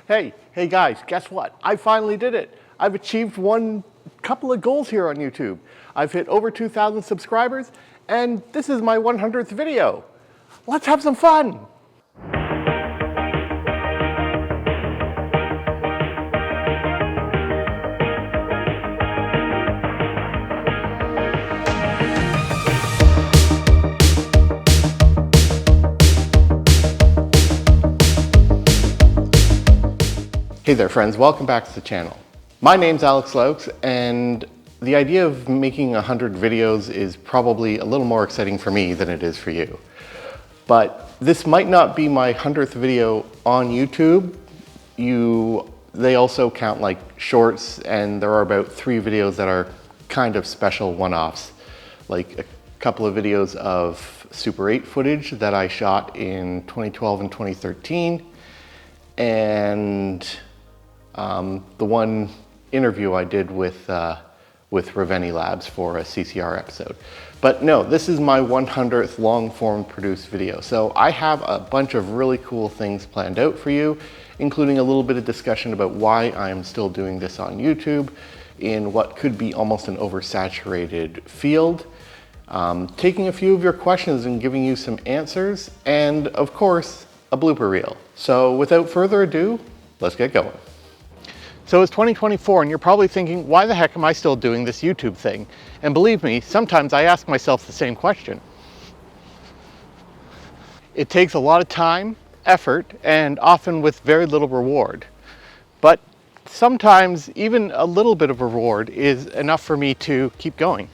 Hey guys, guess what? I finally did it. I've achieved couple of goals here on YouTube. I've hit over 2,000 subscribers, and this is my 100th video. Let's have some fun. Hey there friends, welcome back to the channel. My name's Alex Laux, and the idea of making 100 videos is probably a little more exciting for me than it is for you. But this might not be my 100th video on YouTube. They also count like shorts, and there are about 3 videos that are kind of special one-offs, like a couple of videos of Super 8 footage that I shot in 2012 and 2013, and the one interview I did with Ravenny Labs for a CCR episode. But no, this is my 100th long-form produced video. So I have a bunch of really cool things planned out for you, including a little bit of discussion about why I am still doing this on YouTube in what could be almost an oversaturated field, taking a few of your questions and giving you some answers, and of course, a blooper reel. So without further ado, let's get going. So it's 2024 and you're probably thinking, why the heck am I still doing this YouTube thing? And believe me, sometimes I ask myself the same question. It takes a lot of time, effort, and often with very little reward. But sometimes even a little bit of reward is enough for me to keep going.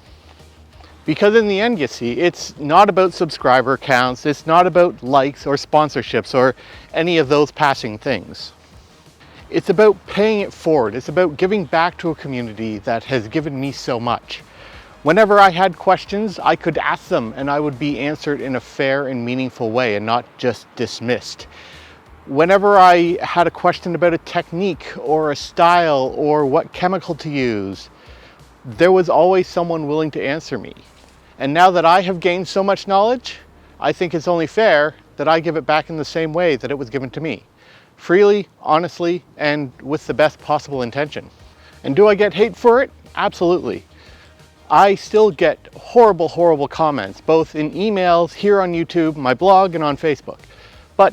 Because in the end, you see, it's not about subscriber counts, it's not about likes or sponsorships or any of those passing things. It's about paying it forward. It's about giving back to a community that has given me so much. Whenever I had questions, I could ask them and I would be answered in a fair and meaningful way and not just dismissed. Whenever I had a question about a technique or a style or what chemical to use, there was always someone willing to answer me. And now that I have gained so much knowledge, I think it's only fair that I give it back in the same way that it was given to me. Freely, honestly, and with the best possible intention. And do I get hate for it? Absolutely. I still get horrible comments, both in emails, here on YouTube, my blog, and on Facebook. But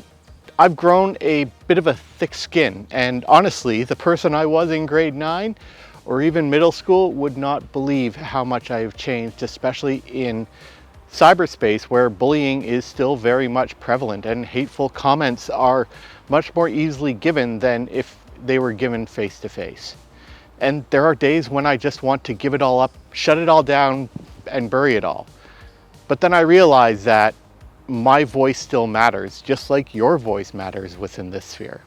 I've grown a bit of a thick skin, and honestly, the person I was in grade 9 or even middle school would not believe how much I've changed, especially in cyberspace, where bullying is still very much prevalent and hateful comments are much more easily given than if they were given face to face. And there are days when I just want to give it all up, shut it all down, and bury it all. But then I realize that my voice still matters, just like your voice matters within this sphere.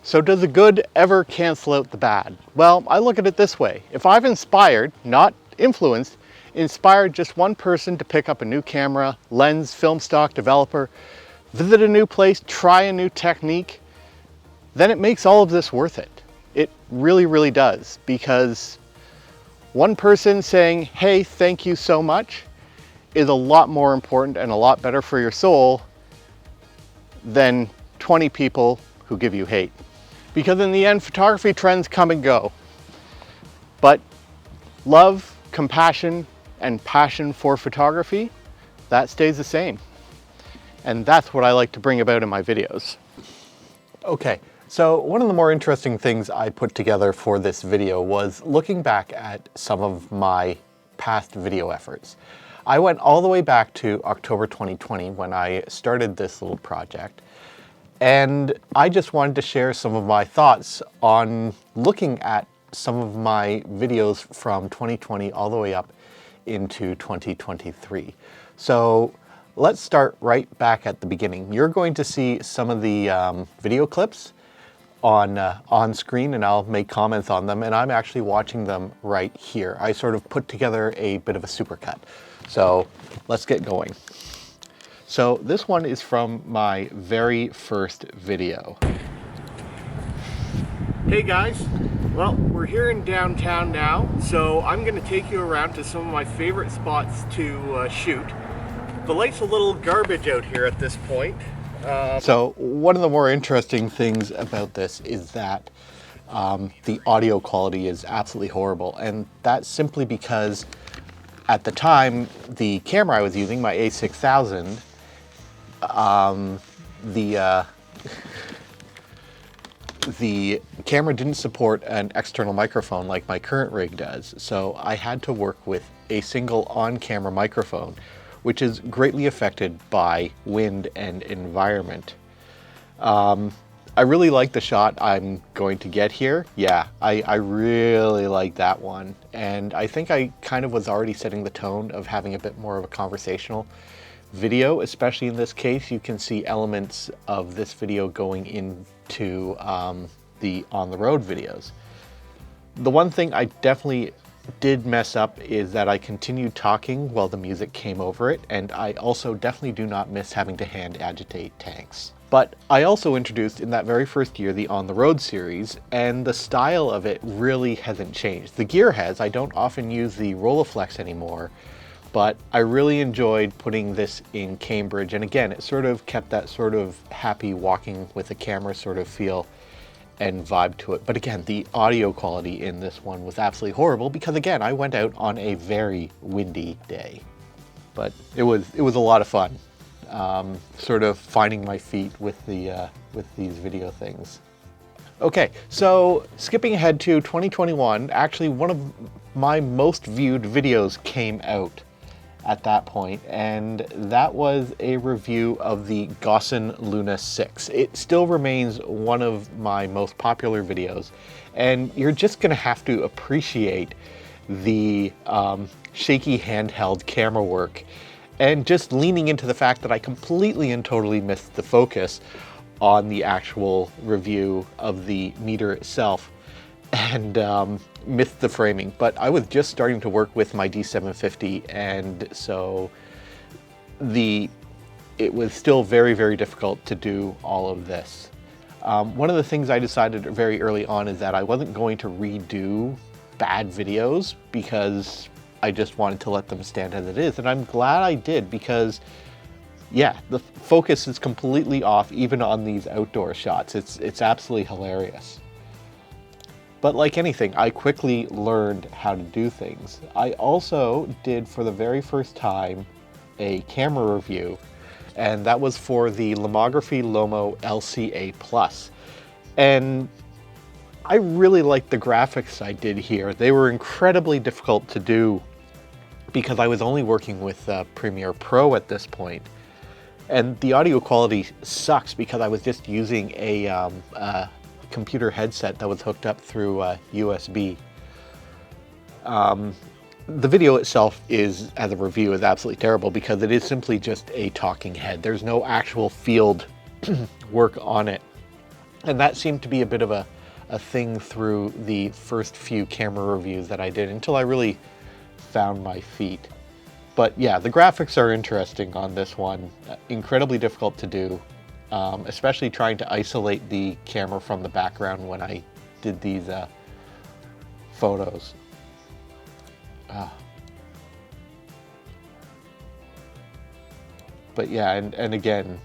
So does the good ever cancel out the bad? Well, I look at it this way. If I've inspired, not influenced, inspired just one person to pick up a new camera, lens, film stock, developer, visit a new place, try a new technique, then it makes all of this worth it. It really does, because one person saying, hey, thank you so much, is a lot more important and a lot better for your soul than 20 people who give you hate. Because in the end, photography trends come and go, but love, compassion, and passion for photography, that stays the same. And that's what I like to bring about in my videos. Okay, so one of the more interesting things I put together for this video was looking back at some of my past video efforts. I went all the way back to October 2020 when I started this little project. And I just wanted to share some of my thoughts on looking at some of my videos from 2020 all the way up into 2023. So let's start right back at the beginning. You're going to see some of the video clips on screen, and I'll make comments on them, and I'm actually watching them right here. I sort of put together a bit of a supercut. So let's get going. So this one is from my very first video. Hey guys, well, we're here in downtown now, so I'm going to take you around to some of my favorite spots to shoot. The light's a little garbage out here at this point, So one of the more interesting things about this is that the audio quality is absolutely horrible, and that's simply because at the time the camera I was using, my A6000, the camera didn't support an external microphone like my current rig does, so I had to work with a single on-camera microphone, which is greatly affected by wind and environment. I really like the shot I'm going to get here. Yeah, I really like that one. And I think I kind of was already setting the tone of having a bit more of a conversational video, especially in this case. You can see elements of this video going into the on the road videos. The one thing I definitely did mess up is that I continued talking while the music came over it, and I also definitely do not miss having to hand agitate tanks. But I also introduced in that very first year the On the Road series, and the style of it really hasn't changed. The gear has. I don't often use the Rolleiflex anymore, but I really enjoyed putting this in Cambridge, and again, it sort of kept that sort of happy walking with a camera sort of feel and vibe to it. But again, the audio quality in this one was absolutely horrible because again, I went out on a very windy day. But it was a lot of fun, sort of finding my feet with these video things. Okay, so skipping ahead to 2021, actually one of my most viewed videos came out at that point, and that was a review of the Gossen Luna 6. It still remains one of my most popular videos, and you're just gonna have to appreciate the shaky handheld camera work and just leaning into the fact that I completely and totally missed the focus on the actual review of the meter itself and missed the framing. But I was just starting to work with my D750, and so it was still very, very difficult to do all of this. One of the things I decided very early on is that I wasn't going to redo bad videos because I just wanted to let them stand as it is, and I'm glad I did because yeah, the focus is completely off even on these outdoor shots. It's absolutely hilarious. But like anything, I quickly learned how to do things. I also did, for the very first time, a camera review, and that was for the Lomography Lomo LCA Plus. And I really liked the graphics I did here. They were incredibly difficult to do because I was only working with Premiere Pro at this point. And the audio quality sucks because I was just using a computer headset that was hooked up through USB. The video itself is, as a review, is absolutely terrible because it is simply just a talking head. There's no actual field work on it. And that seemed to be a bit of a thing through the first few camera reviews that I did until I really found my feet. But yeah, the graphics are interesting on this one. Incredibly difficult to do, especially trying to isolate the camera from the background when I did these photos. But yeah, and again,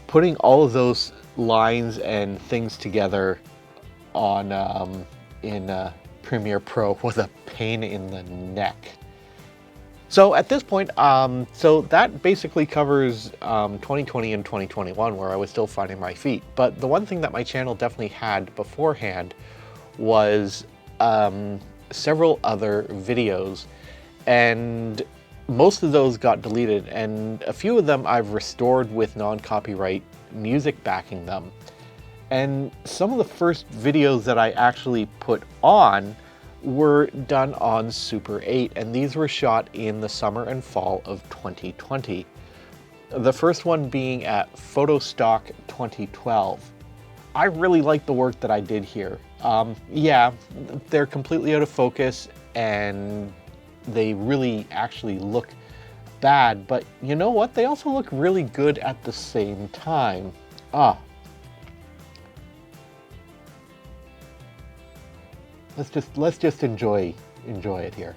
putting all of those lines and things together on in Premiere Pro was a pain in the neck. So at this point, so that basically covers 2020 and 2021 where I was still finding my feet. But the one thing that my channel definitely had beforehand was several other videos, and most of those got deleted, and a few of them I've restored with non-copyright music backing them. And some of the first videos that I actually put on were done on Super 8, and these were shot in the summer and fall of 2020. The first one being at Photostock 2012. I really like the work that I did here. Yeah, they're completely out of focus and they really actually look bad, but you know what? They also look really good at the same time. Let's just enjoy it here.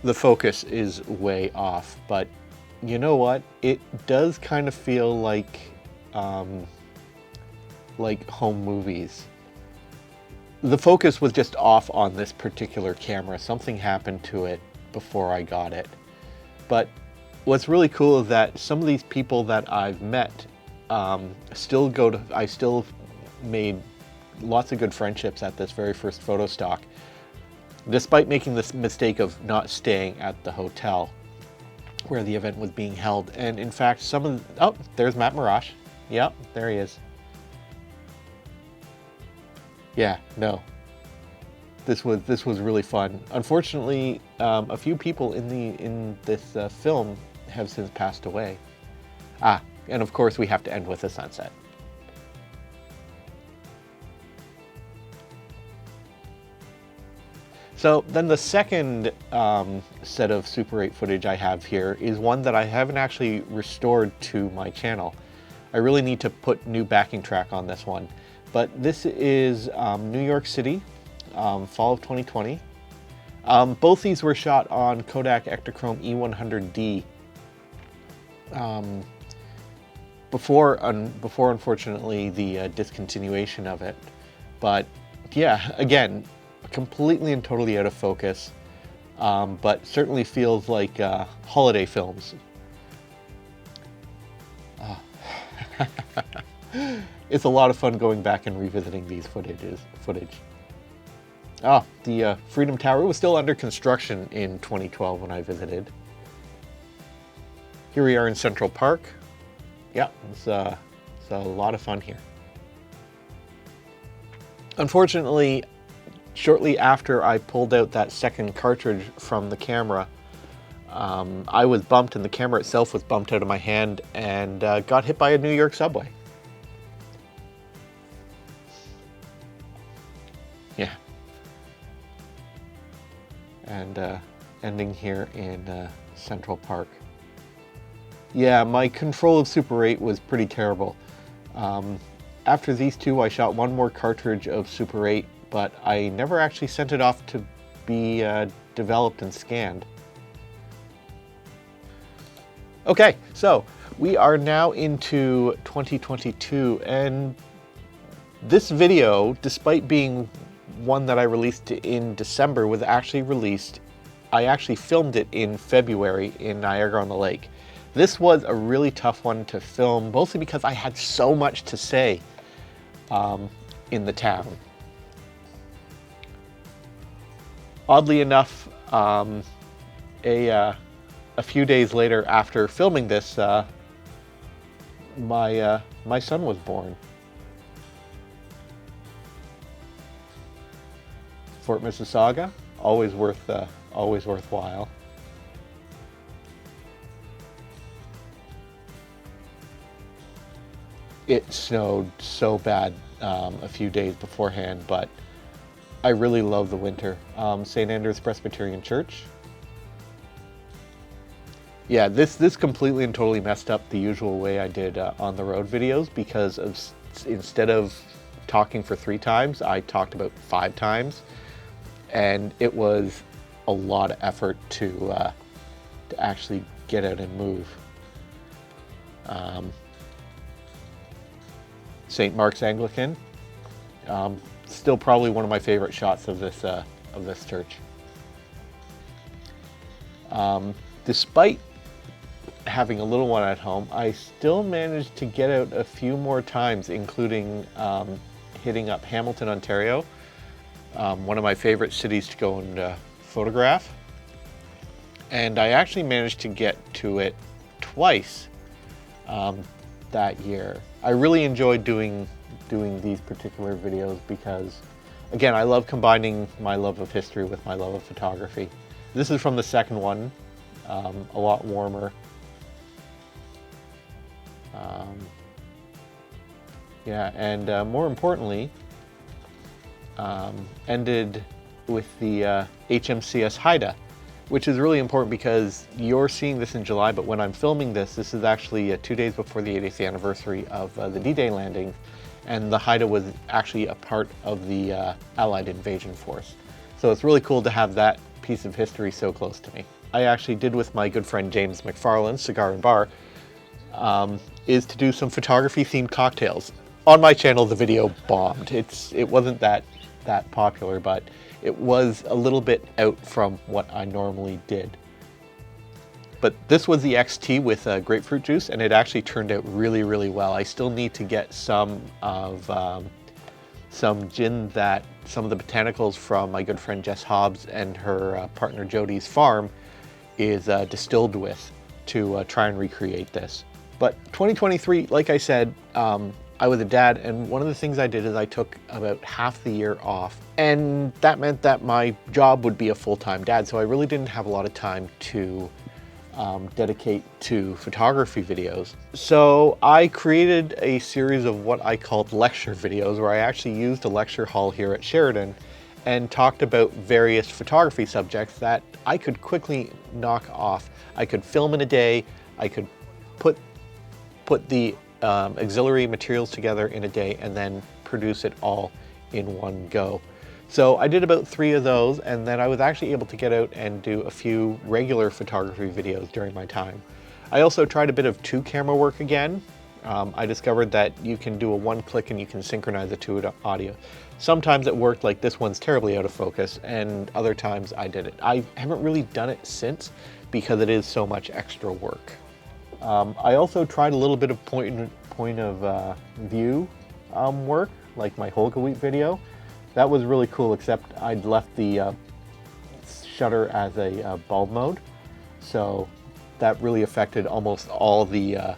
The focus is way off, but you know what? It does kind of feel like home movies. The focus was just off on this particular camera. Something happened to it before I got it. But what's really cool is that some of these people that I've met I still made lots of good friendships at this very first photo stock, despite making this mistake of not staying at the hotel where the event was being held. And in fact, oh, there's Matt Marash. Yep, there he is. Yeah, no. This was really fun. Unfortunately, a few people in this film have since passed away. And of course we have to end with a sunset. So then the second set of Super 8 footage I have here is one that I haven't actually restored to my channel. I really need to put new backing track on this one. But this is New York City, fall of 2020. Both these were shot on Kodak Ektachrome E100D. Before unfortunately the discontinuation of it. But yeah, again, completely and totally out of focus, but certainly feels like holiday films. It's a lot of fun going back and revisiting these footage. The Freedom Tower was still under construction in 2012 when I visited. Here we are in Central Park. Yeah, it's a lot of fun here. Unfortunately, shortly after I pulled out that second cartridge from the camera, I was bumped and the camera itself was bumped out of my hand and got hit by a New York subway. Yeah. And ending here in Central Park. Yeah, my control of Super 8 was pretty terrible. After these two, I shot one more cartridge of Super 8, but I never actually sent it off to be developed and scanned. Okay, so we are now into 2022, and this video, despite being one that I released in December, was actually released, I actually filmed it in February in Niagara-on-the-Lake. This was a really tough one to film, mostly because I had so much to say in the town. Oddly enough, a few days later after filming this, my son was born. Fort Mississauga, always worthwhile. It snowed so bad a few days beforehand, but I really love the winter. St. Andrew's Presbyterian Church. Yeah, this completely and totally messed up the usual way I did on the road videos, because instead of talking for 3 times, I talked about 5 times, and it was a lot of effort to actually get out and move. St. Mark's Anglican, still probably one of my favorite shots of this church. Despite having a little one at home, I still managed to get out a few more times, including hitting up Hamilton, Ontario, one of my favorite cities to go and photograph. And I actually managed to get to it twice that year. I really enjoyed doing these particular videos because, again, I love combining my love of history with my love of photography. This is from the second one, a lot warmer. Yeah, and more importantly, ended with the HMCS Haida, which is really important because you're seeing this in July, but when I'm filming this is actually 2 days before the 80th anniversary of the D-Day landing, and the Haida was actually a part of the Allied invasion force. So it's really cool to have that piece of history so close to me. I actually did with my good friend James McFarland, Cigar and Bar, is to do some photography themed cocktails. On my channel, the video bombed. It wasn't that popular, but it was a little bit out from what I normally did. But this was the XT with grapefruit juice, and it actually turned out really, really well. I still need to get some gin that some of the botanicals from my good friend Jess Hobbs and her partner Jody's farm is distilled with to try and recreate this. But 2023, like I said, I was a dad, and one of the things I did is I took about half the year off, and that meant that my job would be a full-time dad, so I really didn't have a lot of time to dedicate to photography videos. So I created a series of what I called lecture videos, where I actually used a lecture hall here at Sheridan and talked about various photography subjects that I could quickly knock off. I could film in a day, I could put the auxiliary materials together in a day, and then produce it all in one go. So I did about 3 of those, and then I was actually able to get out and do a few regular photography videos during my time. I also tried a bit of 2-camera work again. I discovered that you can do a 1-click and you can synchronize the 2 audio. Sometimes it worked, like this one's terribly out of focus, and other times I did it. I haven't really done it since because it is so much extra work. I also tried a little bit of point of view work, like my Holga Wheat video. That was really cool, except I'd left the shutter as a bulb mode, so that really affected almost all the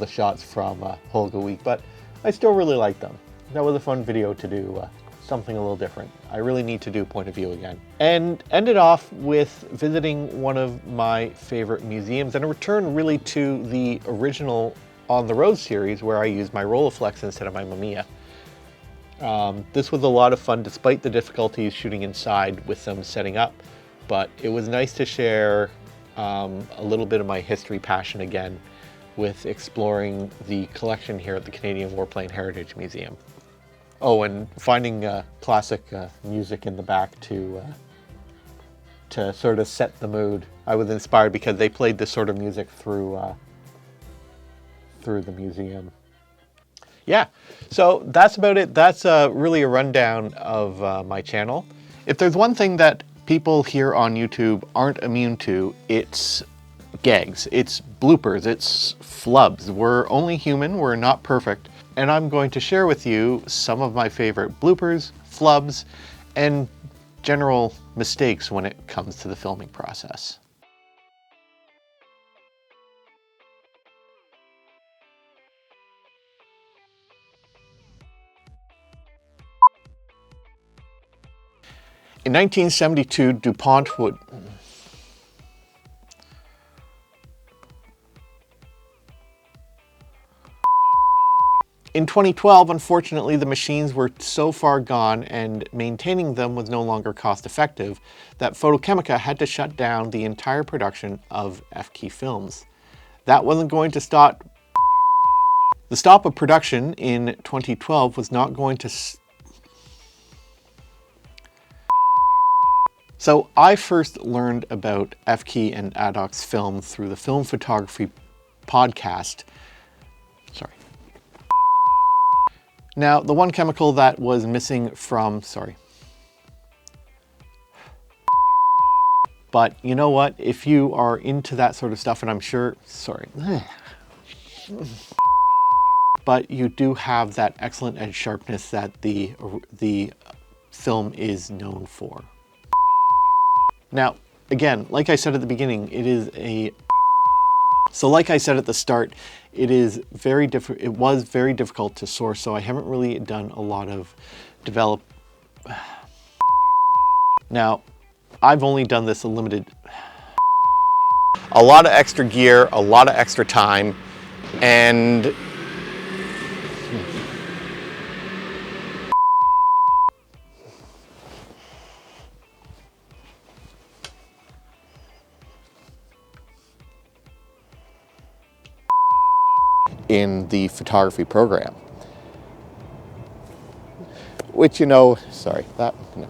shots from Holga Wheat, but I still really like them. That was a fun video to do something a little different. I really need to do point of view again. And ended off with visiting one of my favorite museums, and a return really to the original On the Road series, where I used my Rolleiflex instead of my Mamiya. This was a lot of fun despite the difficulties shooting inside with them setting up, but it was nice to share a little bit of my history passion again with exploring the collection here at the Canadian Warplane Heritage Museum. Oh, and finding classic music in the back to sort of set the mood. I was inspired because they played this sort of music through the museum. Yeah, so that's about it. That's really a rundown of my channel. If there's one thing that people here on YouTube aren't immune to, it's gags, it's bloopers, it's flubs. We're only human, we're not perfect. And I'm going to share with you some of my favorite bloopers, flubs, and general mistakes when it comes to the filming process. In 1972, DuPont would... In 2012, unfortunately, the machines were so far gone and maintaining them was no longer cost effective that Photochemica had to shut down the entire production of F-key films. That wasn't going to stop... The stop of production in 2012 was not going to... So I first learned about F-key and Adox film through the Film Photography podcast. Sorry. Now, the one chemical that was missing from, but you know what? If you are into that sort of stuff, and I'm sure, but you do have that excellent edge sharpness that the film is known for. Now, again, like I said at the beginning, it is a... So like I said at the start, it was very difficult to source, so I haven't really done a lot of Now, I've only done this a limited... A lot of extra gear, a lot of extra time, and... in the photography program, which, you know, sorry, that, no.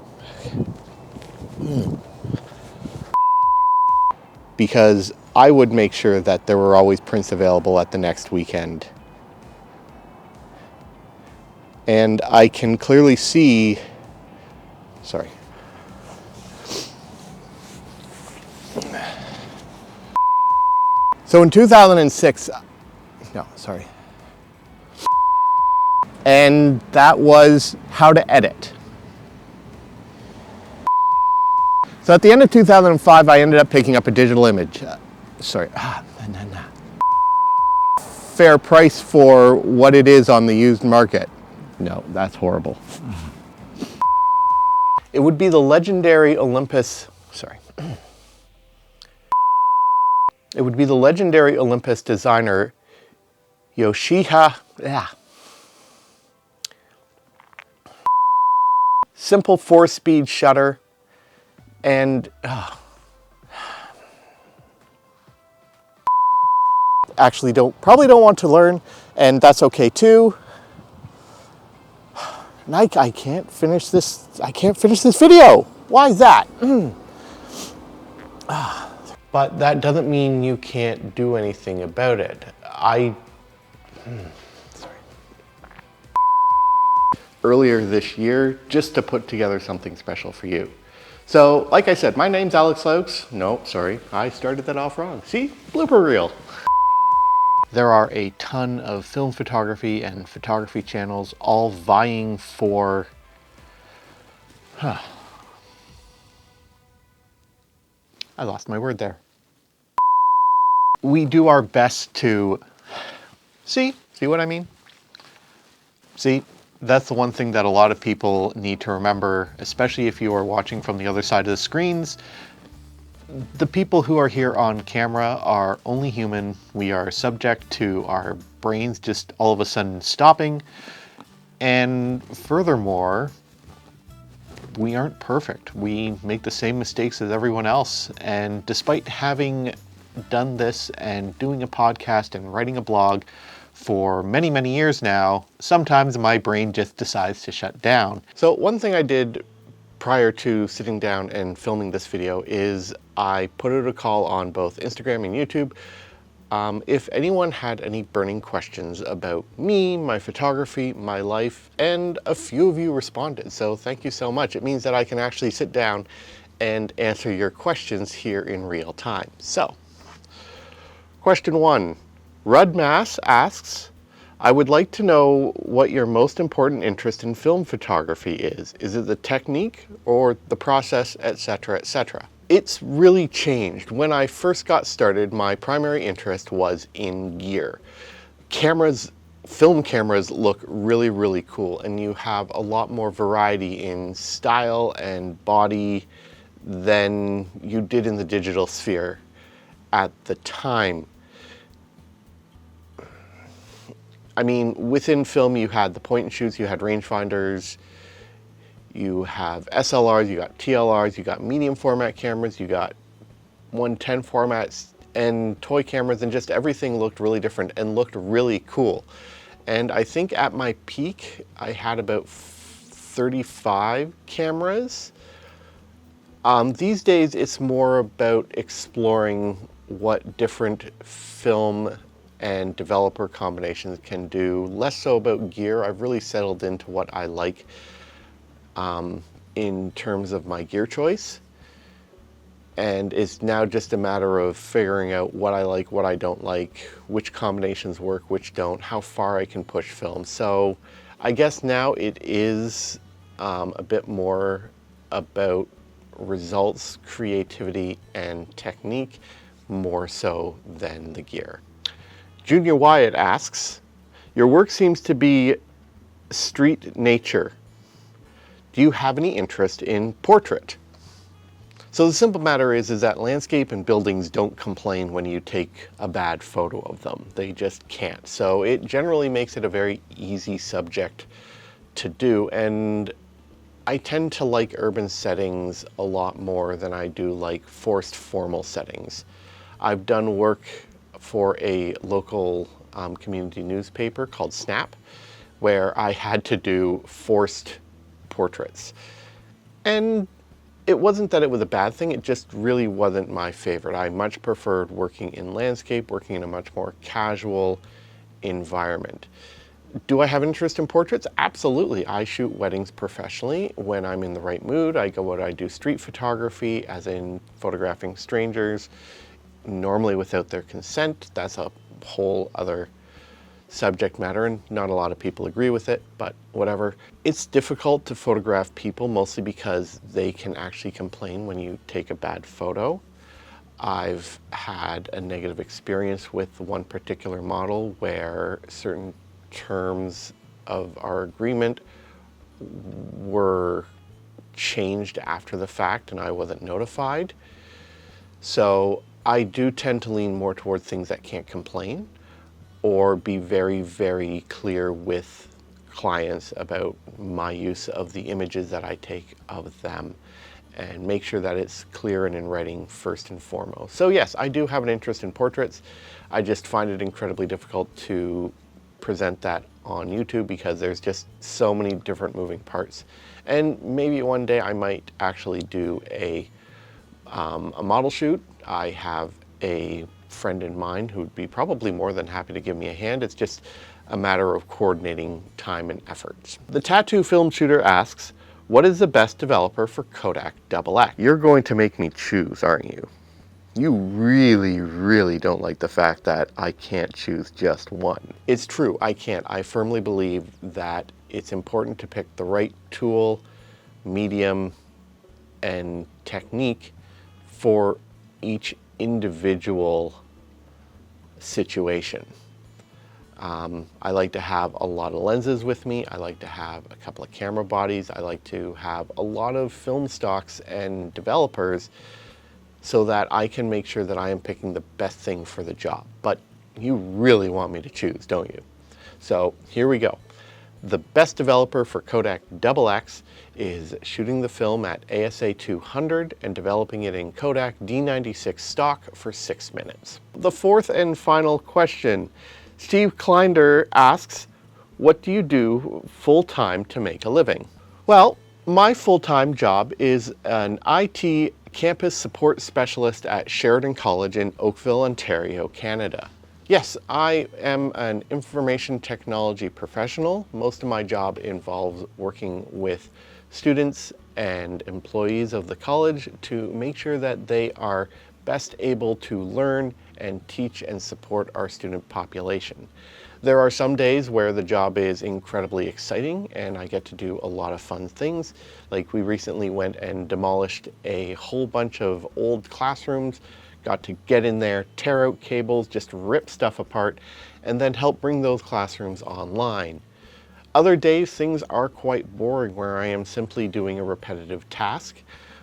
because I would make sure that there were always prints available at the next weekend. And I can clearly see, sorry. So in 2006, no, sorry. And that was how to edit. So at the end of 2005, I ended up picking up a digital image. Fair price for what it is on the used market. No, that's horrible. It would be the legendary Olympus, It would be the legendary Olympus designer Yoshihisa. Simple 4-speed shutter and actually probably don't want to learn, and that's okay too. And I can't finish this. I can't finish this video. Why is that? But that doesn't mean you can't do anything about it. Sorry. Earlier this year, just to put together something special for you. So, like I said, my name's Alex Laux. No, sorry, I started that off wrong. See? Blooper reel. There are a ton of film photography and photography channels all vying for... I lost my word there. We do our best to... See what I mean? See, that's the one thing that a lot of people need to remember, especially if you are watching from the other side of the screens. The people who are here on camera are only human. We are subject to our brains just all of a sudden stopping. And furthermore, we aren't perfect. We make the same mistakes as everyone else. And despite having done this and doing a podcast and writing a blog for many, many years now, sometimes my brain just decides to shut down. So one thing I did prior to sitting down and filming this video is I put out a call on both Instagram and YouTube. If anyone had any burning questions about me, my photography, my life, and a few of you responded. So thank you so much. It means that I can actually sit down and answer your questions here in real time. So, question 1, Rudd Mass asks, I would like to know what your most important interest in film photography is. Is it the technique or the process, etc., etc.? It's really changed. When I first got started, my primary interest was in gear. Film cameras look really, really cool, and you have a lot more variety in style and body than you did in the digital sphere at the time. I mean, within film, you had the point and shoots, you had rangefinders, you have SLRs, you got TLRs, you got medium format cameras, you got 110 formats and toy cameras, and just everything looked really different and looked really cool. And I think at my peak, I had about 35 cameras. These days, it's more about exploring what different film and developer combinations can do, less so about gear. I've really settled into what I like in terms of my gear choice. And it's now just a matter of figuring out what I like, what I don't like, which combinations work, which don't, how far I can push film. So I guess now it is a bit more about results, creativity, and technique, more so than the gear. Junior Wyatt asks, your work seems to be street nature. Do you have any interest in portrait? So the simple matter is that landscape and buildings don't complain when you take a bad photo of them. They just can't. So it generally makes it a very easy subject to do. And I tend to like urban settings a lot more than I do like forced formal settings. I've done work for a local community newspaper called Snap, where I had to do forced portraits. And It wasn't that it was a bad thing, it just really wasn't my favorite. I much preferred working in landscape, working in a much more casual environment. Do I have interest in portraits? Absolutely. I shoot weddings professionally. When I'm in the right mood, I go out, I do street photography, as in photographing strangers, normally without their consent. That's a whole other subject matter, and not a lot of people agree with it, but whatever. It's difficult to photograph people, mostly because they can actually complain when you take a bad photo. I've had a negative experience with one particular model where certain terms of our agreement were changed after the fact and I wasn't notified. So I do tend to lean more toward things that can't complain, or be very, very clear with clients about my use of the images that I take of them, and make sure that it's clear and in writing first and foremost. So yes, I do have an interest in portraits. I just find it incredibly difficult to present that on YouTube because there's just so many different moving parts. And maybe one day I might actually do a model shoot. I have a friend in mind who would be probably more than happy to give me a hand. It's just a matter of coordinating time and efforts. The tattoo film shooter asks, what is the best developer for Kodak XX? You're going to make me choose, aren't you? You really, really don't like the fact that I can't choose just one. It's true, I can't. I firmly believe that it's important to pick the right tool, medium, and technique for each individual situation. I like to have a lot of lenses with me. I like to have a couple of camera bodies. I like to have a lot of film stocks and developers so that I can make sure that I am picking the best thing for the job. But you really want me to choose, don't you? So here we go. The best developer for Kodak XX is shooting the film at ASA 200 and developing it in Kodak D96 stock for 6 minutes. The fourth and final question. Steve Klinder asks, what do you do full-time to make a living? Well, my full-time job is an IT campus support specialist at Sheridan College in Oakville, Ontario, Canada. Yes, I am an information technology professional. Most of my job involves working with students and employees of the college to make sure that they are best able to learn and teach and support our student population. There are some days where the job is incredibly exciting and I get to do a lot of fun things. Like we recently went and demolished a whole bunch of old classrooms, got to get in there, tear out cables, just rip stuff apart, and then help bring those classrooms online. Other days, things are quite boring where I am simply doing a repetitive task.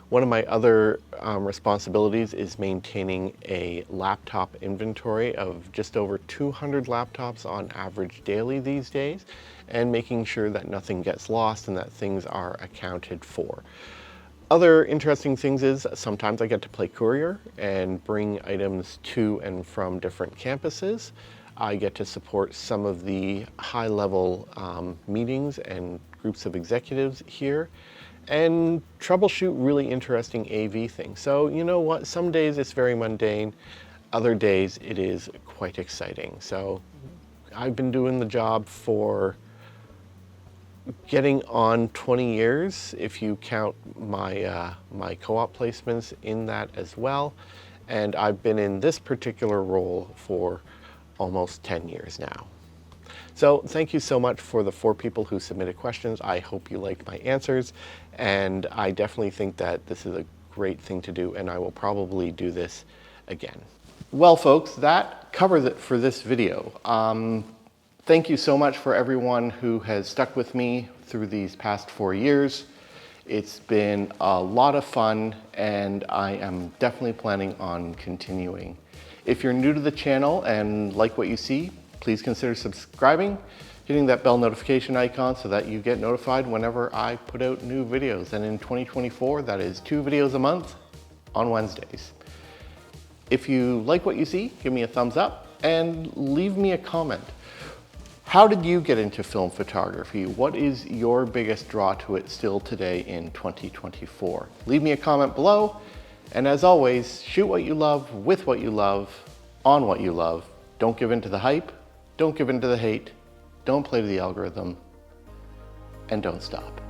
One of my other responsibilities is maintaining a laptop inventory of just over 200 laptops on average daily these days, and making sure that nothing gets lost and that things are accounted for. Other interesting things is sometimes I get to play courier and bring items to and from different campuses. I get to support some of the high-level meetings and groups of executives here, and troubleshoot really interesting AV things. So you know what, some days it's very mundane, other days it is quite exciting. So I've been doing the job for getting on 20 years, if you count my, my co-op placements in that as well. And I've been in this particular role for almost 10 years now. So thank you so much for the 4 people who submitted questions. I hope you liked my answers, and I definitely think that this is a great thing to do, and I will probably do this again. Well, folks, that covers it for this video. Thank you so much for everyone who has stuck with me through these past 4 years. It's been a lot of fun, and I am definitely planning on continuing. If you're new to the channel and like what you see, please consider subscribing, hitting that bell notification icon so that you get notified whenever I put out new videos. And in 2024, that is 2 videos a month on Wednesdays. If you like what you see, give me a thumbs up and leave me a comment. How did you get into film photography? What is your biggest draw to it still today in 2024? Leave me a comment below. And as always, shoot what you love, with what you love, on what you love. Don't give in to the hype. Don't give in to the hate. Don't play to the algorithm. And don't stop.